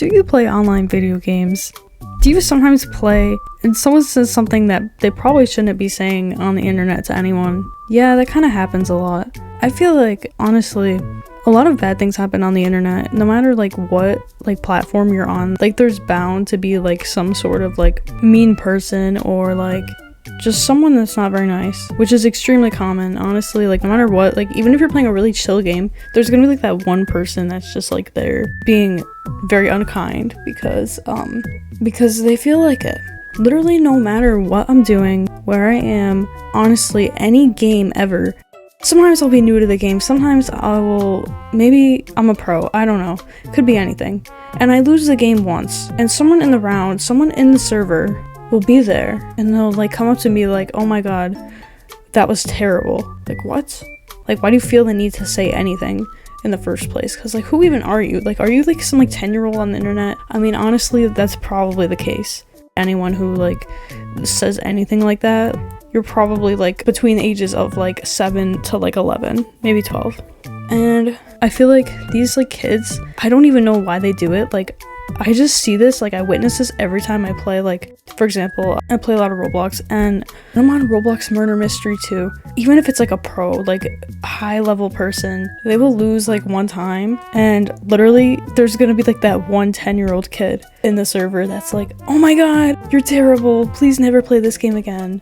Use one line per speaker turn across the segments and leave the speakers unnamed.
Do you play online video games? Do you sometimes play and someone says something that they probably shouldn't be saying on the internet to anyone? Yeah, that kind of happens a lot. I feel like, honestly, a lot of bad things happen on the internet, no matter like what like platform you're on. Like there's bound to be like some sort of like mean person or like just someone that's not very nice, which is extremely common, honestly. Like no matter what, like even if you're playing a really chill game, there's gonna be like that one person that's just like there being very unkind because they feel like it. Literally no matter what I'm doing, where I am, honestly, any game ever. Sometimes I'll be new to the game, sometimes maybe I'm a pro, I don't know, could be anything. And I lose the game once, and someone in the server will be there, and they'll like come up to me like, oh my god, that was terrible. Like what? Like why do you feel the need to say anything in the first place? Because like who even are you? Like are you like some like 10-year-old on the internet? I mean honestly, that's probably the case. Anyone who like says anything like that, you're probably like between the ages of like 7 to like 11, maybe 12. And I feel like these like kids, I don't even know why they do it. Like I just see this, like I witness this every time I play. Like for example, I play a lot of Roblox and I'm on Roblox Murder Mystery too. Even if it's like a pro, like high level person, they will lose like one time and literally there's gonna be like that one 10-year-old kid in the server that's like, oh my god, you're terrible, please never play this game again.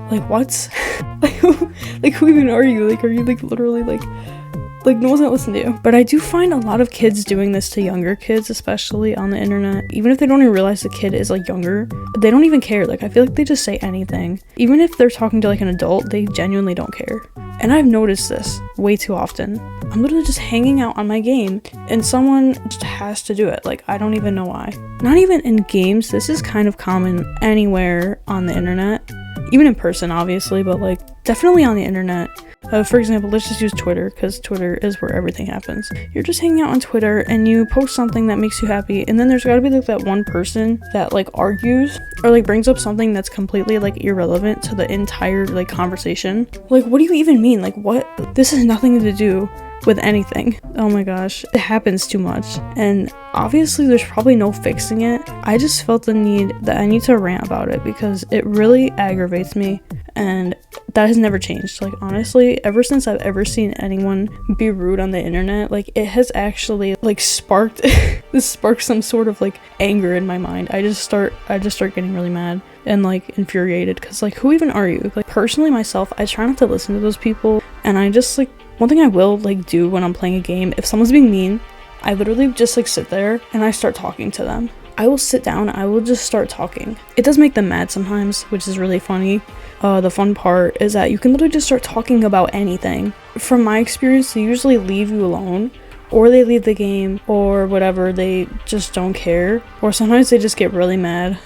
Like what? like who even are you? Like are you like literally like no one's gonna listen to you. But I do find a lot of kids doing this to younger kids, especially on the internet. Even if they don't even realize the kid is like younger, they don't even care. Like I feel like they just say anything. Even if they're talking to like an adult, they genuinely don't care. And I've noticed this way too often. I'm literally just hanging out on my game and someone just has to do it. Like I don't even know why. Not even in games, this is kind of common anywhere on the internet. Even in person obviously, but like definitely on the internet. For example, let's just use Twitter because Twitter is where everything happens. You're just hanging out on Twitter and you post something that makes you happy, and then there's gotta be like that one person that like argues or like brings up something that's completely like irrelevant to the entire like conversation. Like what do you even mean? Like what? This has nothing to do with anything. Oh my gosh, it happens too much, and obviously there's probably no fixing it. I just felt the need that I need to rant about it because it really aggravates me, and that has never changed. Like honestly, ever since I've ever seen anyone be rude on the internet, like it has actually like sparked some sort of like anger in my mind. I just start getting really mad and like infuriated because like who even are you? Like personally myself, I try not to listen to those people, and I just like, one thing I will like do when I'm playing a game, if someone's being mean, I literally just like sit there and I start talking to them. I will sit down, I will just start talking. It does make them mad sometimes, which is really funny. The fun part is that you can literally just start talking about anything. From my experience, they usually leave you alone, or they leave the game, or whatever, they just don't care. Or sometimes they just get really mad.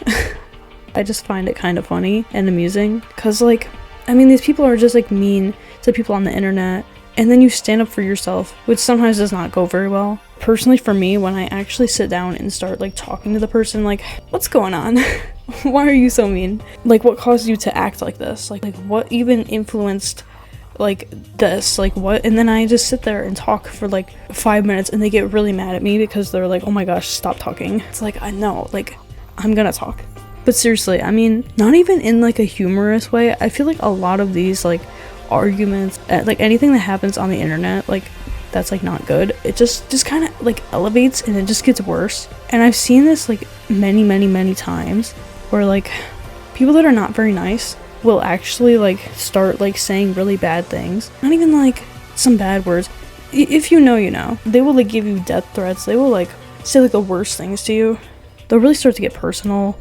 I just find it kind of funny and amusing, because like, I mean, these people are just like mean to people on the internet. And then you stand up for yourself, which sometimes does not go very well. Personally for me, when I actually sit down and start like talking to the person, like, what's going on? Why are you so mean? Like, what caused you to act like this? Like what even influenced like this? Like what? And then I just sit there and talk for like 5 minutes and they get really mad at me because they're like, oh my gosh, stop talking. It's like, I know, like I'm gonna talk. But seriously, I mean, not even in like a humorous way. I feel like a lot of these like arguments, like anything that happens on the internet, like that's like not good, it just kind of like elevates and it just gets worse. And I've seen this like many times where like people that are not very nice will actually like start like saying really bad things, not even like some bad words. If you know, you know, they will like give you death threats, they will like say like the worst things to you, they'll really start to get personal.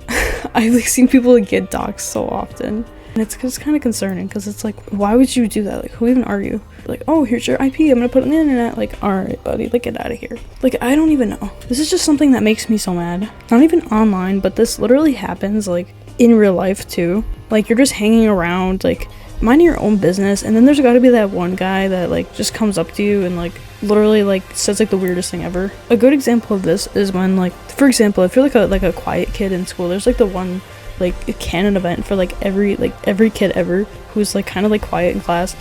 I've like seen people like get doxxed so often. And it's kind of concerning because it's like, why would you do that? Like, who even are you? Like, oh, here's your IP, I'm gonna put it on the internet. Like, alright, buddy, like, get out of here. Like, I don't even know. This is just something that makes me so mad. Not even online, but this literally happens, like, in real life, too. Like, you're just hanging around, like, minding your own business, and then there's gotta be that one guy that, like, just comes up to you and, like, literally, like, says, like, the weirdest thing ever. A good example of this is when, like, for example, if you're, like a quiet kid in school, there's, like, the one like a canon event for like every kid ever who's like kind of like quiet in class.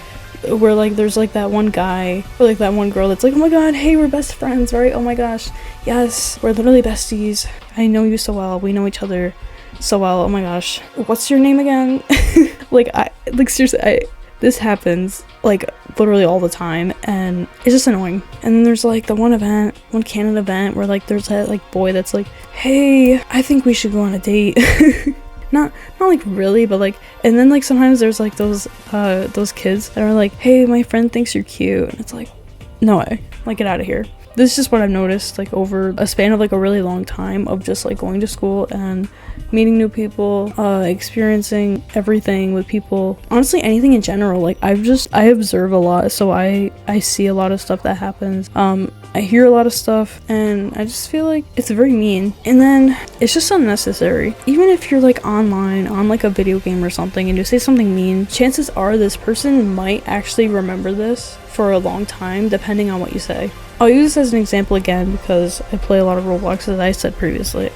where like there's like that one guy or like that one girl that's like, oh my god, hey, we're best friends, right? Oh my gosh, yes, we're literally besties. I know you so well. We know each other so well. Oh my gosh, what's your name again? Seriously, this happens like literally all the time, and it's just annoying. And then there's like the one canon event where like there's that like boy that's like, hey, I think we should go on a date. not like really, but like, and then like sometimes there's like those kids that are like, hey, my friend thinks you're cute, and it's like, no way, like, get out of here. This is just what I've noticed like over a span of like a really long time of just like going to school and meeting new people, experiencing everything with people, honestly anything in general. Like I observe a lot, so I see a lot of stuff that happens. I hear a lot of stuff, and I just feel like it's very mean, and then it's just unnecessary. Even if you're like online on like a video game or something and you say something mean, chances are this person might actually remember this for a long time, depending on what you say. I'll use this as an example again because I play a lot of Roblox, as I said previously.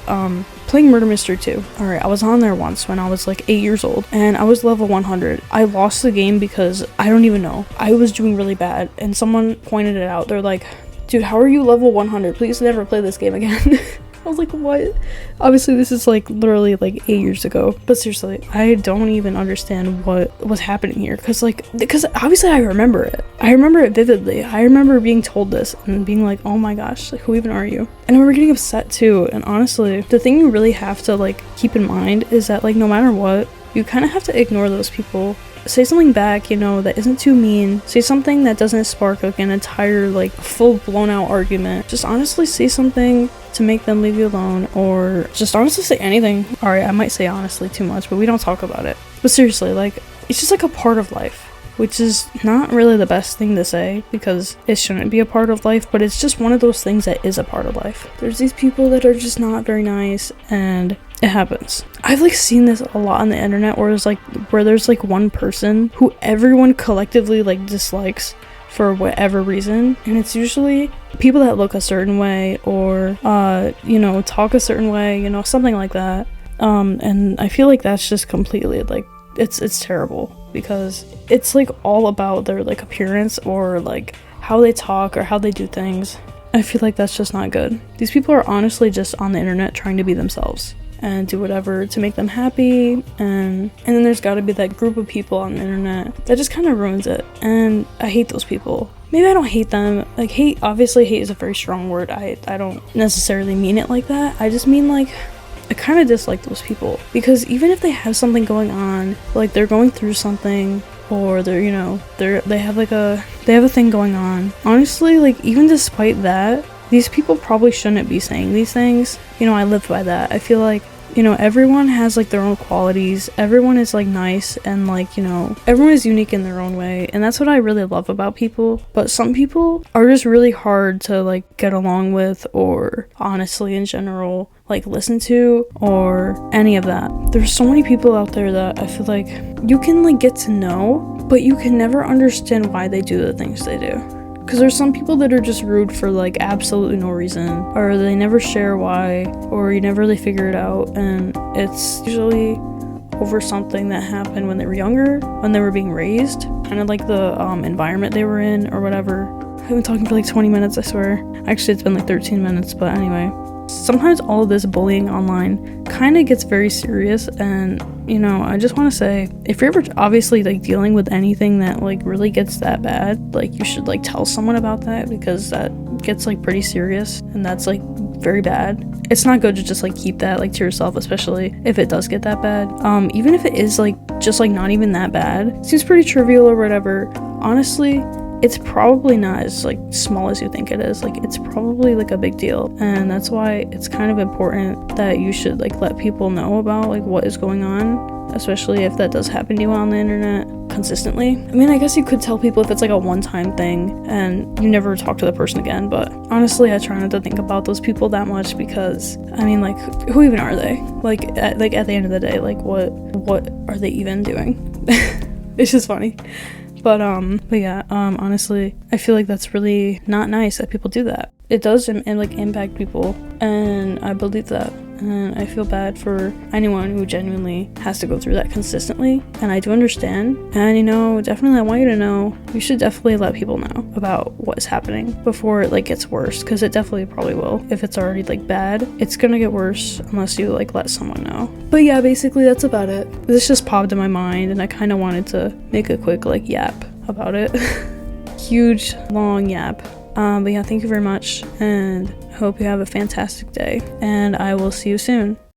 Playing Murder Mystery 2. Alright, I was on there once when I was like 8 years old, and I was level 100. I lost the game because I don't even know. I was doing really bad, and someone pointed it out. They're like, dude, how are you level 100? Please never play this game again. I was like, what? Obviously, this is like literally like 8 years ago. But seriously, I don't even understand what was happening here. Because obviously I remember it. I remember it vividly. I remember being told this and being like, oh my gosh, like, who even are you? And I remember getting upset too. And honestly, the thing you really have to like keep in mind is that like no matter what, you kind of have to ignore those people. Say something back, you know, that isn't too mean. Say something that doesn't spark like an entire like full blown out argument. Just honestly say something to make them leave you alone, or just honestly say anything. Alright, I might say honestly too much, but we don't talk about it. But seriously, like, it's just like a part of life, which is not really the best thing to say because it shouldn't be a part of life, but it's just one of those things that is a part of life. There's these people that are just not very nice, and it happens. I've like seen this a lot on the internet where there's like one person who everyone collectively like dislikes for whatever reason, and it's usually people that look a certain way or you know, talk a certain way, you know, something like that. And I feel like that's just completely like it's terrible because it's like all about their like appearance or like how they talk or how they do things. I feel like that's just not good. These people are honestly just on the internet trying to be themselves and do whatever to make them happy, and then there's got to be that group of people on the internet that just kind of ruins it, and I hate those people. Maybe I don't hate them, like hate is a very strong word. I don't necessarily mean it like that. I just mean like I kind of dislike those people because even if they have something going on, like they're going through something, or they're, you know, they have a thing going on, honestly, like even despite that, these people probably shouldn't be saying these things. You know, I live by that. I feel like, you know, everyone has like their own qualities. Everyone is like nice, and like, you know, everyone is unique in their own way, and that's what I really love about people. But some people are just really hard to like get along with, or honestly in general like listen to, or any of that. There's so many people out there that I feel like you can like get to know, but you can never understand why they do the things they do. Because there's some people that are just rude for like absolutely no reason, or they never share why, or you never really figure it out, and it's usually over something that happened when they were younger, when they were being raised, kind of like the environment they were in or whatever. I've been talking for like 20 minutes, I swear. Actually, it's been like 13 minutes, but anyway. Sometimes all of this bullying online kind of gets very serious, and you know, I just want to say, if you're ever obviously like dealing with anything that like really gets that bad, like you should like tell someone about that, because that gets like pretty serious, and that's like very bad. It's not good to just like keep that like to yourself, especially if it does get that bad. Even if it is like just like not even that bad, seems pretty trivial or whatever, honestly, it's probably not as like small as you think it is. Like it's probably like a big deal, and that's why it's kind of important that you should like let people know about like what is going on, especially if that does happen to you on the internet consistently. I mean, I guess you could tell people if it's like a one-time thing and you never talk to the person again, but honestly I try not to think about those people that much, because I mean, like, who even are they? Like at the end of the day, like what are they even doing? It's just funny. But yeah, honestly, I feel like that's really not nice that people do that. It does like impact people, and I believe that. and I feel bad for anyone who genuinely has to go through that consistently, and I do understand. And you know, definitely I want you to know, you should definitely let people know about what's happening before it like gets worse, because it definitely probably will. If it's already like bad, it's gonna get worse unless you like let someone know. But yeah, basically that's about it. This just popped in my mind and I kind of wanted to make a quick like yap about it. Huge long yap. But yeah, thank you very much, and I hope you have a fantastic day, and I will see you soon.